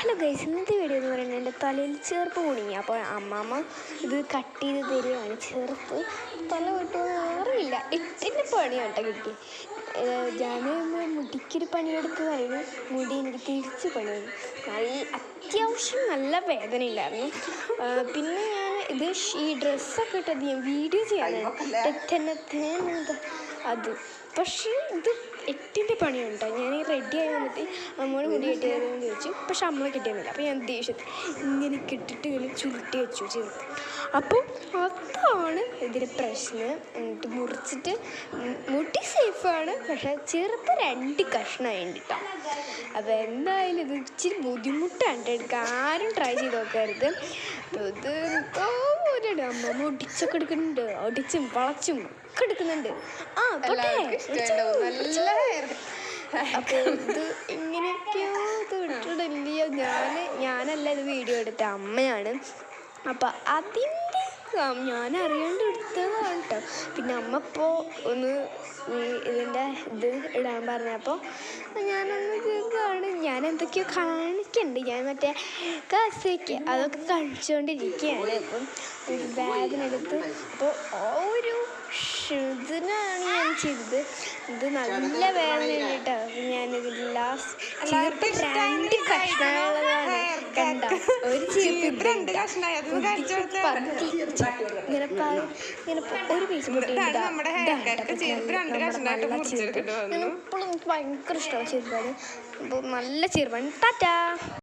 Hello guys, ഇന്നത്തെ video എന്ന് പറയുന്നത് എൻ്റെ തലയിൽ ചെറുപ്പ് കുടുങ്ങി. അപ്പോൾ അമ്മാമ്മ ഇത് കട്ട് ചെയ്ത് തരികയാണ്. ചെറുപ്പ് തല കിട്ടുമെന്ന് അറിയില്ല. 8ൻ്റെ പണിയാട്ടോ കിട്ടി. ഞാൻ മുടിക്കൊരു പണിയെടുത്തതായിരുന്നു. മുടി എനിക്ക് തിരിച്ച് പണിയായിരുന്നു. അത്യാവശ്യം നല്ല വേദന ഉണ്ടായിരുന്നു. പിന്നെ ഞാൻ ഈ ഡ്രസ്സൊക്കെ ഇട്ടത് ഞാൻ വീഡിയോ ചെയ്യാനാണ് അത്. പക്ഷേ ഇത് 8ൻ്റെ പണിയുണ്ടോ. ഞാൻ റെഡിയായി വന്നിട്ട് അമ്മയോട് മുടി കെട്ടിയതെന്ന് ചോദിച്ചു. പക്ഷെ അമ്മ കെട്ടിയൊന്നുമില്ല. അപ്പോൾ ഞാൻ ദേഷ്യത്തിൽ ഇങ്ങനെ കെട്ടിട്ട് ഇങ്ങനെ ചുരുട്ടി വെച്ചു ചെറുത്ത്. അപ്പോൾ അതാണ് ഇതിന് പ്രശ്നം. എന്നിട്ട് മുറിച്ചിട്ട് മുടി സേഫാണ്, പക്ഷെ ചെറുത്ത് 2 കഷ്ണമായിട്ട് കേട്ടോ. അപ്പോൾ എന്തായാലും ഇത് ഇച്ചിരി ബുദ്ധിമുട്ടാണ് എടുക്കാൻ. ആരും ട്രൈ ചെയ്ത് നോക്കരുത്. ഇത് അമ്മ ഒടിച്ചൊക്കെ എടുക്കുന്നുണ്ട്. ഒടിച്ചും വളച്ചും ഒക്കെ എടുക്കുന്നുണ്ട്. അപ്പോൾ ഇത് ഇങ്ങനെയൊക്കെയോ ഇത് ഇട്ടിട്ടില്ലയോ. ഞാനല്ല ഇത് വീഡിയോ എടുത്ത അമ്മയാണ്. അപ്പം അതിൻ്റെ ഞാൻ അറിയാണ്ട് എടുത്തതാണ് കേട്ടോ. പിന്നെ അമ്മ ഇപ്പോൾ ഒന്ന് ഇതിൻ്റെ ഇത് ഇടാൻ പറഞ്ഞപ്പോൾ ഞാനൊന്ന് ഇതാണ്. ഞാൻ എന്തൊക്കെയോ കാണിക്കുന്നുണ്ട്. ഞാൻ മറ്റേ കസയ്ക്ക് അതൊക്കെ കഴിച്ചുകൊണ്ടിരിക്കുകയാണ്. അപ്പം ഒരു ബാഗിന് എടുത്ത് അപ്പോൾ ഒരു ഇതിനാണ് ഞാൻ ചെയ്തത്. ഇത് നല്ല വേദന കേട്ടോ. ഞാനിതിൽ ലാസ്റ്റ് 2 കഷ്ണമുള്ളതാണ് കണ്ട. ഒരു ചീപ്പ് ഇങ്ങനെ ഒരു പീസ് എപ്പോഴും എനിക്ക് ഭയങ്കര ഇഷ്ടമാണ് ചെറുപ്പാണ്. അപ്പോൾ നല്ല ചെറുപ്പാണ്. ടാറ്റാ.